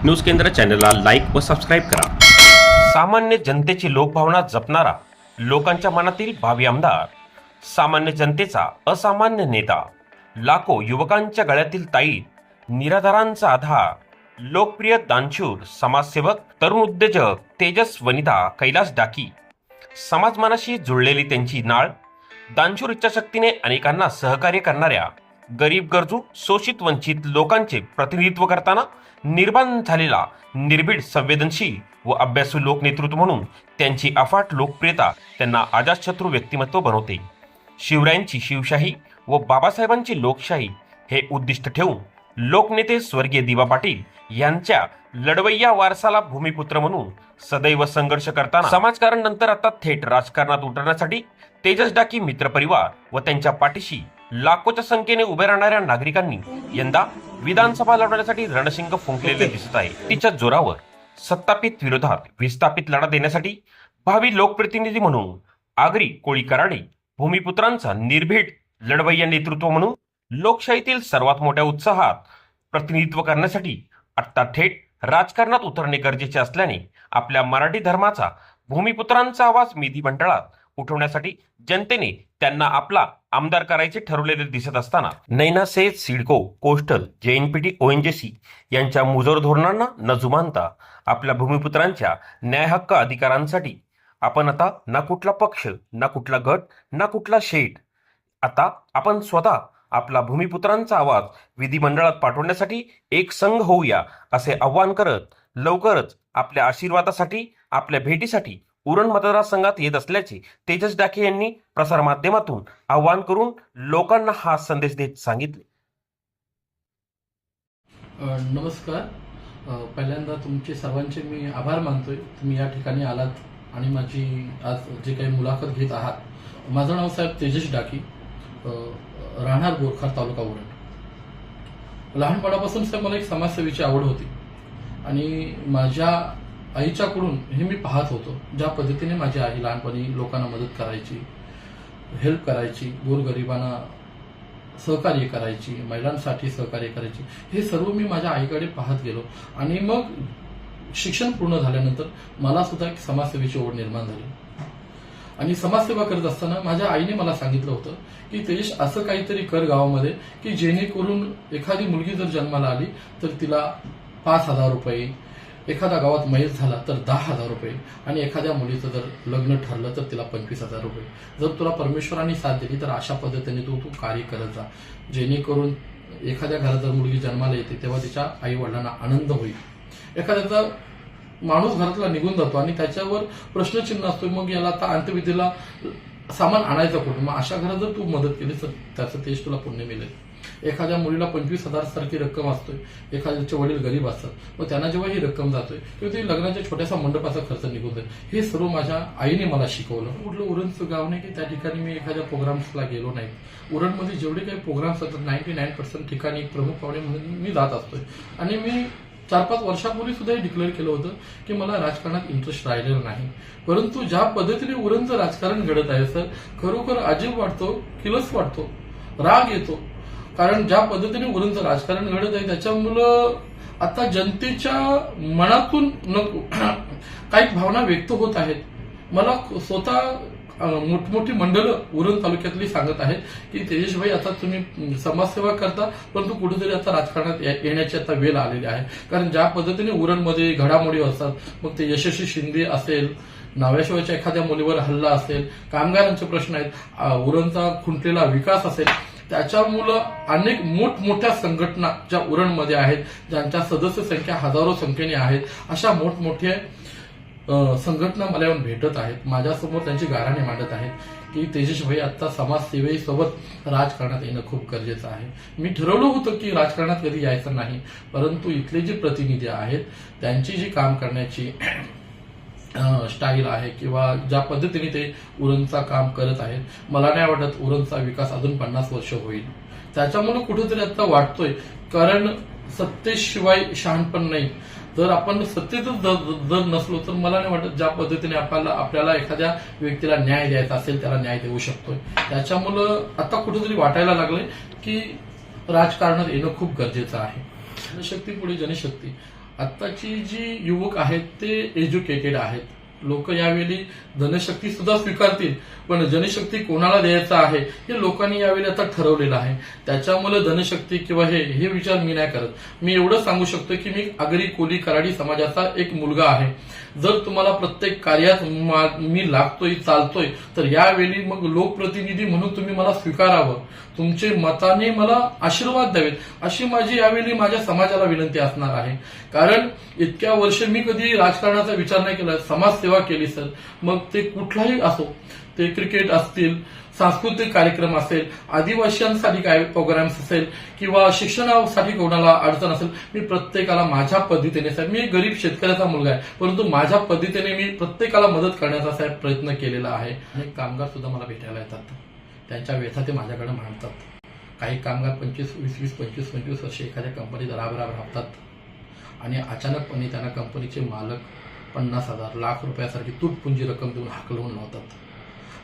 News केंद्र चॅनलला like व सबस्क्राईब करा। सामान्य जनतेची लोकभावना जपणारा, लोकांच्या मनातील भावी आमदार, सामान्य जनतेचा असामान्य नेता, लाखो युवकांच्या गळ्यातील ताईत, निराधारांचा आधार, लोकप्रिय दानशूर समाजसेवक, तरुण उद्योजक तेजस वनिता कैलास डाकी, समाजमानाशी जुळलेली त्यांची नाळ, दानशूर इच्छाशक्तीने अनेकांना सहकार्य करणाऱ्या, गरीब गरजू शोषित वंचित लोकांचे प्रतिनिधित्व करताना निर्माण झालेला निर्भीड संवेदनशील व अभ्यासू लोकनेतृत्व म्हणून त्यांची अफाट लोकप्रियता त्यांना अजातशत्रू व्यक्तिमत्व बनवते। शिवरायांची शिवशाही व बाबासाहेबांची लोकशाही हे उद्दिष्ट ठेवून लोकनेते स्वर्गीय दिवा पाटील यांच्या लढवय्या वारसाला भूमिपुत्र म्हणून सदैव संघर्ष करताना समाजकारण नंतर आता थेट राजकारणात उतरण्यासाठी तेजस डाकी मित्रपरिवार व त्यांच्या पाठीशी लाखोच्या संख्येने उभे राहणाऱ्या नागरिकांनी यंदा विधानसभा लढवण्यासाठी रणशिंग फुंकलेले दिसत आहे। तिच्या जोरावर सत्तापित विरोधात विस्थापित लढा देण्यासाठी भावी लोकप्रतिनिधी म्हणून आगरी कोळी कराडे भूमिपुत्रांचा निर्भीड लढवय्या नेतृत्व म्हणून लोकशाहीतील सर्वात मोठ्या उत्साहात प्रतिनिधित्व करण्यासाठी आता थेट राजकारणात उतरणे गरजेचे असल्याने आपल्या मराठी धर्माचा भूमिपुत्रांचा आवाज विधिमंडळात उठवण्यासाठी जनतेने त्यांना आपला आमदार करायचे ठरवलेले दिसत असताना नैना सेठ सिडको कोस्टल JNPT ONGC यांच्या मुजोर धोरणांना न जुमानता आपल्या भूमिपुत्रांच्या न्याय हक्क अधिकारांसाठी आपण आता ना कुठला पक्ष, ना कुठला गट, ना कुठला शेठ, आता आपण स्वतः आपला भूमिपुत्रांचा आवाज विधिमंडळात पाठवण्यासाठी एक संघ होऊया असे आवाहन करत लवकरच आपल्या आशीर्वादासाठी, आपल्या भेटीसाठी उरण मतदारसंघात येत असल्याचे तेजस डाके यांनी प्रसारमाध्यमातून आवाहन करून लोकांना हा संदेश देत सांगितले। नमस्कार। पहिल्यांदा तुमचे सर्वांचे मी आभार मानतोय, तुम्ही या ठिकाणी आलात आणि माझी आज जे काही मुलाखत घेत आहात। माझं नाव साहेब तेजस डाकी, राहणार बोरखार, तालुका उरण। लहानपणापासून साहेब मला एक समाजसेवेची आवड होती आणि माझ्या आईच्याकडून हे मी पाहत होतो, ज्या पद्धतीने माझी आई लहानपणी लोकांना मदत करायची, हेल्प करायची, गोरगरिबांना सहकार्य करायची, महिलांसाठी सहकार्य करायची, हे सर्व मी माझ्या आईकडे पाहत गेलो। आणि मग शिक्षण पूर्ण झाल्यानंतर मला सुद्धा एक समाजसेवेची ओढ निर्माण झाली आणि समाजसेवा करत असताना माझ्या आईने मला सांगितलं होतं की तेज असं काहीतरी कर गावामध्ये की जेणेकरून एखादी मुलगी जर जन्माला आली तर तिला 5,000 रुपये, एखाद्या गावात मैल झाला तर 10,000 रुपये आणि एखाद्या मुलीचं जर लग्न ठरलं तर तिला 25,000 रुपये। जर तुला परमेश्वराने साथ दिली तर अशा पद्धतीने तू कार्य करत जा, जेणेकरून एखाद्या घरात जर मुलगी जन्माला येते तेव्हा तिच्या आई वडिलांना आनंद होईल। एखाद्याचा माणूस घरातला निघून जातो आणि त्याच्यावर प्रश्नचिन्ह असतो, मग याला आता अंत्यविधीला सामान आणायचं कुठून, मग अशा घरात जर तू मदत केली तर त्याचं तेज तुला पुण्य मिळेल। एखाद्या मुलीला 25,000 सारखी रक्कम असतोय, एखाद्याचे वडील गरीब असतात, मग त्यांना जेव्हा ही रक्कम जातोय तेव्हा ती लग्नाच्या छोट्याशा मंडपाचा खर्च निघून जाईल। हे सर्व माझ्या आईने मला शिकवलं। कुठलं उरणचं गाव नाही की त्या ठिकाणी मी एखाद्या प्रोग्राम्सला गेलो नाही। उरणमध्ये जेवढे काही प्रोग्राम्स असतात 99% ठिकाणी प्रमुख पाहुणे म्हणून मी जात असतोय आणि मी 4-5 वर्षापूर्वी सुद्धा हे डिक्लेअर केलं होतं की मला राजकारणात इंटरेस्ट राहिलेला नाही, परंतु ज्या पद्धतीने उरणचं राजकारण घडत आहे सर, खरोखर अजीब वाटतो, किलस वाटतो, राग येतो। कारण ज्या पद्धतीने उरणचं राजकारण घडत आहे त्याच्यामुळं आता जनतेच्या मनातून काही भावना व्यक्त होत आहेत। मला स्वतः मोठमोठी मंडळं उरण तालुक्यातली सांगत आहेत की तेजसभाई आता तुम्ही समाजसेवा करता, परंतु कुठेतरी आता राजकारणात येण्याची आता वेळ आलेली आहे। कारण ज्या पद्धतीने उरणमध्ये घडामोडी असतात, मग ते यशस्वी शिंदे असेल, नाव्याशिवायच्या एखाद्या मुलीवर हल्ला असेल, कामगारांचे प्रश्न आहेत, उरणचा खुंटलेला विकास असेल, त्याच्यामुळं अनेक मोठमोठ्या संघटना ज्या उरणमध्ये आहेत, ज्यांच्या सदस्य संख्या हजारो संख्येने आहेत, अशा मोठमोठ्या संघटना मला येऊन भेटत आहेत, माझ्यासमोर त्यांची गाऱ्हाणे मांडत आहेत की तेजसभाई आता समाजसेवेसोबत राजकारणात येणं खूप गरजेचं आहे। मी ठरवलं होतं की राजकारणात कधी यायचं नाही, परंतु इथले जे प्रतिनिधी आहेत त्यांची जी काम करण्याची स्टाईल आहे किंवा ज्या पद्धतीने ते उरणचा काम करत आहेत, मला नाही वाटत उरणचा विकास अजून 50 वर्ष होईल। त्याच्यामुळे कुठेतरी आता वाटतोय, कारण सत्तेशिवाय शहाणपण नाही। जर आपण सत्तेतच जर नसलो तर मला नाही वाटत ज्या पद्धतीने आपल्याला एखाद्या व्यक्तीला न्याय द्यायचा असेल त्याला न्याय देऊ शकतोय। त्याच्यामुळं आता कुठेतरी वाटायला लागलंय की राजकारणात येणं खूप गरजेचं आहे। जनशक्ती पुढे जनशक्ती आत्ताची जी युवक आहेत ते एज्युकेटेड आहेत. लोक यावेळी धनशक्ती सुद्धा स्वीकारतील, पण जनशक्ती कोणाला द्यायचा आहे हे लोकांनी यावेळी आता ठरवलेलं आहे. त्याच्यामुळे धनशक्ती किंवा हे विचार मी नाही करत. मी एवढं सांगू शकतो की मी आगरी कोली कराडी समाजाचा एक मुलगा आहे. जर तुम्हाला प्रत्येक कार्यात मी लागतोय चालतोय तर यावेळी मग लोकप्रतिनिधी म्हणून तुम्ही मला स्वीकारावं, तुमचे मताने मला आशीर्वाद द्यावेत, अशी माझी यावेळी माझ्या समाजाला विनंती असणार आहे. कारण इतक्या वर्ष मी कधी राजकारणाचा विचार नाही केला, समाजसेवा केली सर. मग ते कुठलाही असो, ते क्रिकेट असतील, सांस्कृतिक कार्यक्रम असेल, आदिवासींसाठी काय प्रोग्राम्स असेल किंवा शिक्षणासाठी कोणाला अडचण असेल, मी प्रत्येकाला माझ्या पद्धतीने साहेब, मी एक गरीब शेतकऱ्याचा मुलगा आहे, परंतु माझ्या पद्धतीने मी प्रत्येकाला मदत करण्याचा साहेब प्रयत्न केलेला आहे. आणि कामगार सुद्धा मला भेटायला येतात, त्यांच्या व्यथा ते माझ्याकडे मांडतात. काही कामगार 25 वर्ष एखाद्या कंपनीत राबराब राबतात आणि अचानकपणे त्यांना कंपनीचे मालक 50,000 लाख रुपयासारखी तुटपुंजी रक्कम देऊन हाकलवून लावतात.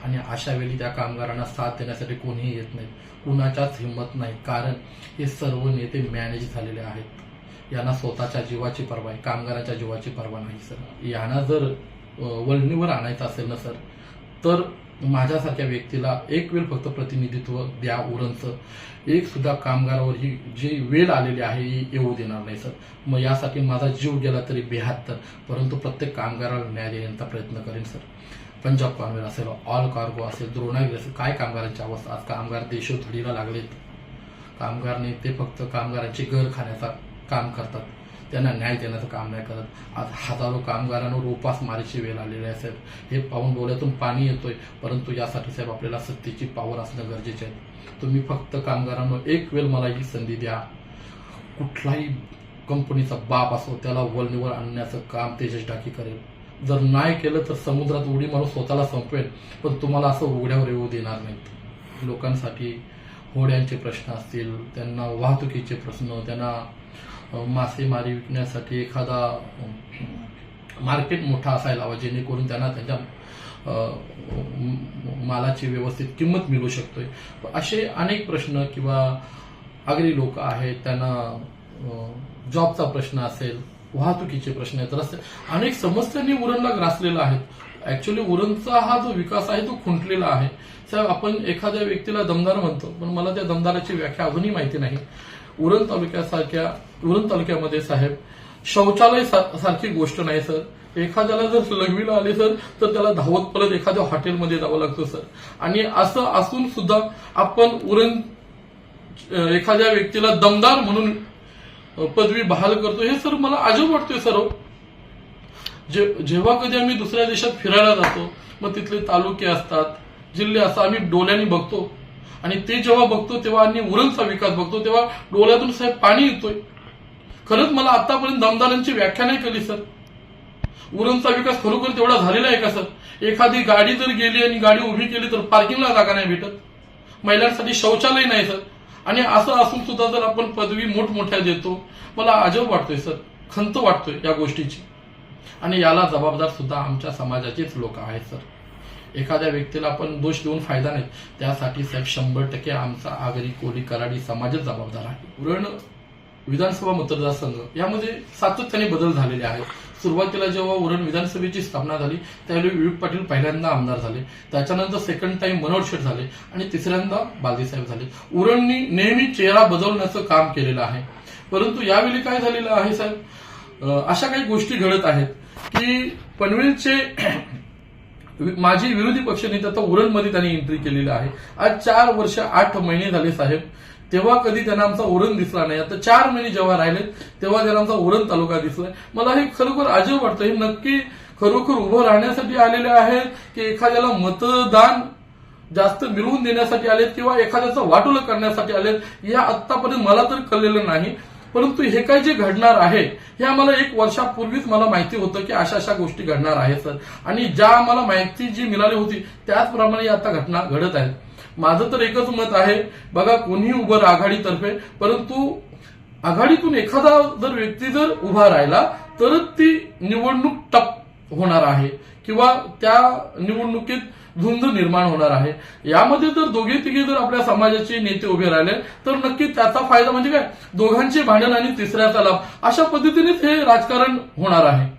आणि अशा वेळी त्या कामगारांना साथ देण्यासाठी कोणीही येत नाही, कुणाच्याच हिंमत नाही. कारण हे सर्व नेते मॅनेज झालेले आहेत. यांना स्वतःच्या जीवाची पर्वा आहे, कामगारांच्या जीवाची पर्वा नाही सर. यांना जर वळणीवर आणायचं असेल ना सर, तर माझ्यासारख्या व्यक्तीला एक वेळ फक्त प्रतिनिधित्व द्या उरणचं. एक सुद्धा कामगारावर ही जी वेळ आलेली आहे ही येऊ देणार नाही सर. मग यासाठी माझा जीव गेला तरी 72, परंतु प्रत्येक कामगाराला न्याय देण्याचा प्रयत्न करेन सर. पंजाब कॉन्वेर असेल, ऑल कार्गो असेल, द्रोणागिरी असेल, काय कामगारांची अवस्था. आज कामगार देशोधडीला लागलेत. कामगार नेते फक्त कामगारांची घर खाण्याचा काम करतात, त्यांना न्याय देण्याचं काम नाही करत. आज हजारो कामगारांवर उपासमारीची वेळ आलेली आहे साहेब. हे पाहून डोळ्यातून पाणी येतोय, परंतु यासाठी साहेब आपल्याला सत्तेची पावर असणं गरजेचे आहे. तुम्ही फक्त कामगारांना एक वेळ मला ही संधी द्या. कुठलाही कंपनीचा बाप असो त्याला वळणीवर आणण्याचं काम तेजस डाकी करेल. जर नाही केलं तर समुद्रात उडी मारून स्वतःला संपवेल, पण तुम्हाला असं उघड्यावर येऊ देणार नाहीत. लोकांसाठी होड्यांचे प्रश्न असतील, त्यांना वाहतुकीचे प्रश्न, त्यांना मासेमारी विकण्यासाठी एखादा मार्केट मोठा असायला हवा, जेणेकरून त्यांना त्यांच्या मालाची व्यवस्थित किंमत मिळू शकतोय. असे अनेक प्रश्न किंवा आगरी लोक आहेत, त्यांना जॉबचा प्रश्न असेल, वाहतुकीचे प्रश्न आहेत, रस्ते, अनेक समस्यांनी उरणला ग्रासलेला आहे. ऍक्च्युअली उरणचा हा जो विकास आहे तो खुंटलेला आहे साहेब. आपण एखाद्या व्यक्तीला दमदार म्हणतो, पण मला त्या दमदाराची व्याख्या अजूनही माहिती नाही. उरण तालुक्यामध्ये साहेब शौचालय सारखी गोष्ट नाही सर. एखाद्याला जर लघवीला आले सर तर त्याला धावत पडत एखाद्या हॉटेलमध्ये जावं लागतं सर. आणि असं असून सुद्धा आपण उरण एखाद्या व्यक्तीला दमदार म्हणून पदवी बहाल करतो, हे सर मला अजब वाटतोय सर. जेव्हा कधी आम्ही दुसऱ्या देशात फिरायला जातो, मग तिथले तालुके असतात, जिल्हे असतात, आम्ही डोळ्यांनी बघतो. आणि ते जेव्हा बघतो तेव्हा आणि उरणचा विकास बघतो तेव्हा डोळ्यातून साहेब पाणी येतोय. खरंच मला आतापर्यंत दमदारांची व्याख्या नाही केली सर. उरणचा विकास खरोखर तेवढा झालेला आहे का सर? एखादी गाडी जर गेली आणि गाडी उभी केली तर पार्किंगला जागा नाही भेटत, महिलांसाठी शौचालय नाही सर. आणि असं असून सुद्धा जर आपण पदवी मोठमोठ्या देतो, मला अजब वाटतोय सर, खंत वाटतोय या गोष्टीची. आणि याला जबाबदार सुद्धा आमच्या समाजाचेच लोक आहेत सर. एखाद्या व्यक्तीला आपण दोष देऊन फायदा नाही. त्यासाठी साहेब 100% आमचा आगरी कोली कराडी समाजच जबाबदार आहे. उरण विधानसभा मतदारसंघ यामध्ये सातत्याने बदल झालेले आहेत. सुरुवातीला जेव्हा उरण विधानसभेची स्थापना झाली त्यावेळी विवेक पाटील पहिल्यांदा आमदार झाले, त्याच्यानंतर सेकंड टाइम मनोहर शेठ झाले आणि तिसऱ्यांदा बालदेसाहेब झाले. उरणनी नेहमी चेहरा बदलण्याचं काम केलेलं आहे. परंतु यावेळी काय झालेलं आहे साहेब, अशा काही गोष्टी घडत आहेत की पनवेलचे माजी विरोधी पक्षनेते आता उरणमध्ये त्यांनी एंट्री केलेली आहे. आज 4 वर्ष 8 महिने झाले साहेब. तेव्हा कधी त्यांना आमचा उरण दिसला नाही. आता 4 महिने जेव्हा राहिले तेव्हा त्यांना आमचा उरण तालुका दिसलाय. मला हे खरोखर अजब वाटतं. हे नक्की खरोखर उभं राहण्यासाठी आलेले आहेत की एखाद्याला मतदान जास्त मिळवून देण्यासाठी आलेत किंवा एखाद्याचं वाटोळं करण्यासाठी आलेत, या आतापर्यंत मला तर कळलेलं नाही. परंतु हे काय जे घडणार आहे हे आम्हाला 1 वर्षापूर्वीच मला माहिती होतं की अशा अशा गोष्टी घडणार आहेत सर. आणि ज्या आम्हाला माहिती जी मिळाली होती त्याचप्रमाणे आता घटना घडत आहेत. माझं तर एकच मत आहे, बघा कोणीही उभं आघाडीतर्फे, परंतु आघाडीतून एखादा जर व्यक्ती जर उभा राहिला तरच ती निवडणूक टप होणार आहे किंवा त्या निवडणुकीत झुंज निर्माण होणार आहे. यामध्ये जर दोघे तिघे जर आपल्या समाजाचे नेते उभे राहिले तर नक्की त्याचा फायदा म्हणजे काय, दोघांचे भांडण आणि तिसऱ्याचा लाभ, अशा पद्धतीनेच हे राजकारण होणार आहे.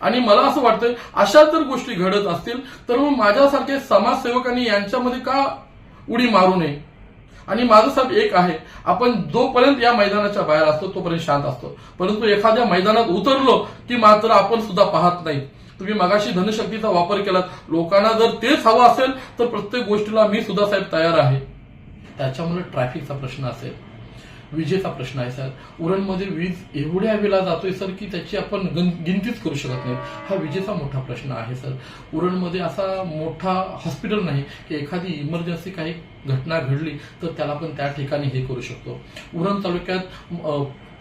आणि मला असं वाटतं अशा जर गोष्टी घडत असतील तर मग माझ्यासारखे समाजसेवकांनी यांच्यामध्ये का उडी मारू नये. आणि माझं साहेब एक आहे, आपण जोपर्यंत या मैदानाच्या बाहेर असतो तोपर्यंत शांत असतो, परंतु एखाद्या मैदानात उतरलो की मात्र आपण सुद्धा पाहत नाही. तुम्ही मगाशी धनशक्तीचा वापर केलात, लोकांना जर तेच हवं असेल तर प्रत्येक गोष्टीला मी सुद्धा साहेब तयार आहे. त्याच्यामुळे ट्रॅफिकचा प्रश्न असेल, विजेचा प्रश्न आहे सर. उरणमध्ये वीज एवढ्या वेळेला जातोय सर की त्याची आपण गिनतीच करू शकत नाही. हा विजेचा मोठा प्रश्न आहे सर. उरणमध्ये असा मोठा हॉस्पिटल नाही की एखादी इमर्जन्सी काही घटना घडली तर त्याला आपण त्या ठिकाणी हे करू शकतो. उरण तालुक्यात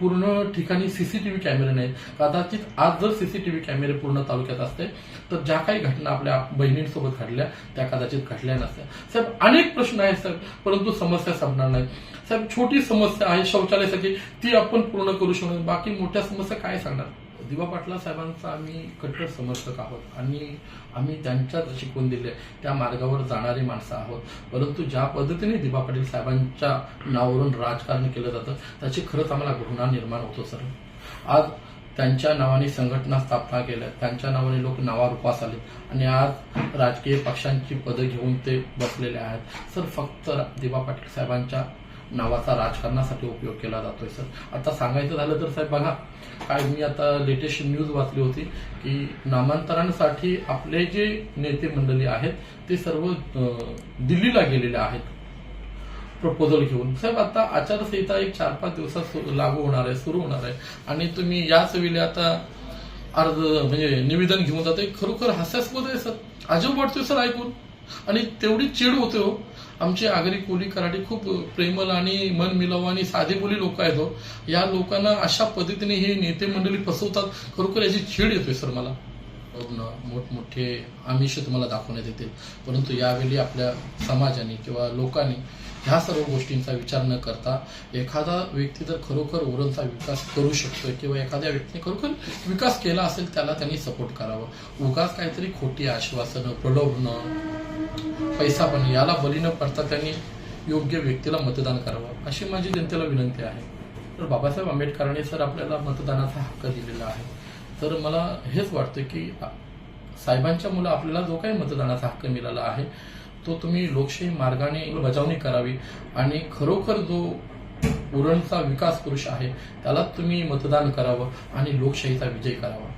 पूर्ण ठिकाणी सीसीटीव्ही कॅमेरे नाहीत. कदाचित आज जर सीसीटीव्ही कॅमेरे पूर्ण तालुक्यात असते तर ज्या काही घटना आपल्या बहिणींसोबत घडल्या त्या कदाचित घडल्या नसत्या. साहेब अनेक प्रश्न आहेत साहेब, परंतु समस्या संपणार नाही साहेब. छोटी समस्या आहे शौचालयासाठी, ती आपण पूर्ण करू शकतो. बाकी मोठ्या समस्या काय सांगणार. दिवा पाटला साहेबांचा आम्ही कट्टर समर्थक आहोत आणि आम्ही त्यांच्या शिकवून दिले त्या मार्गावर जाणारी माणसं आहोत. परंतु ज्या पद्धतीने दिवा पाटील साहेबांच्या नावावरून राजकारण केलं जातं त्याची खरंच आम्हाला घृणा निर्माण होतो सर. आज त्यांच्या नावाने संघटना स्थापना केल्या, त्यांच्या नावाने लोक नावारूपास आले आणि आज राजकीय पक्षांची पदं घेऊन ते बसलेले आहेत सर. फक्त दिवा पाटील साहेबांच्या नावाचा राजकारणासाठी उपयोग केला जातोय सर. आता सांगायचं झालं तर साहेब बघा, काय मी आता लेटेस्ट न्यूज वाचली होती की नामांतरांसाठी आपले जे नेते मंडळी आहेत ते सर्व दिल्लीला गेलेले आहेत प्रपोजल घेऊन. साहेब आता आचारसंहिता एक 4-5 दिवसात लागू होणार आहे, सुरू होणार आहे आणि तुम्ही याच वेळी आता अर्ज म्हणजे निवेदन घेऊन जाते. खरोखर हास्यास्पद आहे सर, अजब वाटतोय सर ऐकून. आणि तेवढी चिड होते हो. आमचे आगरी कोली कराडी खूप प्रेमल आणि मन मिलाव आणि साधेबोली लोक आहेत हो. या लोकांना अशा पद्धतीने हे नेते मंडळी फसवतात, खरोखर याची चिड येतोय सर मला. मोठमोठे आमिष तुम्हाला दाखवण्यात येतील, परंतु यावेळी आपल्या समाजाने किंवा लोकांनी ह्या सर्व गोष्टींचा विचार न करता एखादा व्यक्ती जर खरोखर उरणचा विकास करू शकतोय किंवा एखाद्या व्यक्तीने खरोखर विकास केला असेल त्याला त्यांनी सपोर्ट करावं. उगाच काहीतरी खोटी आश्वासनं, प्रलोभनं, पैसा पण याला बली न पडता त्यांनी योग्य व्यक्तीला मतदान करावं अशी माझी जनतेला विनंती आहे. तर बाबासाहेब आंबेडकरांनी सर आपल्याला मतदानाचा हक्क दिलेला आहे. तर मला हेच वाटतं की साहेबांच्या मुलं आपल्याला जो काही मतदानाचा हक्क मिळाला आहे तो तुम्ही लोकशाही मार्गाने बजावणी करावी आणि खरोखर जो उरणचा विकास पुरुष आहे त्याला तुम्ही मतदान करावं आणि लोकशाहीचा विजय करावा.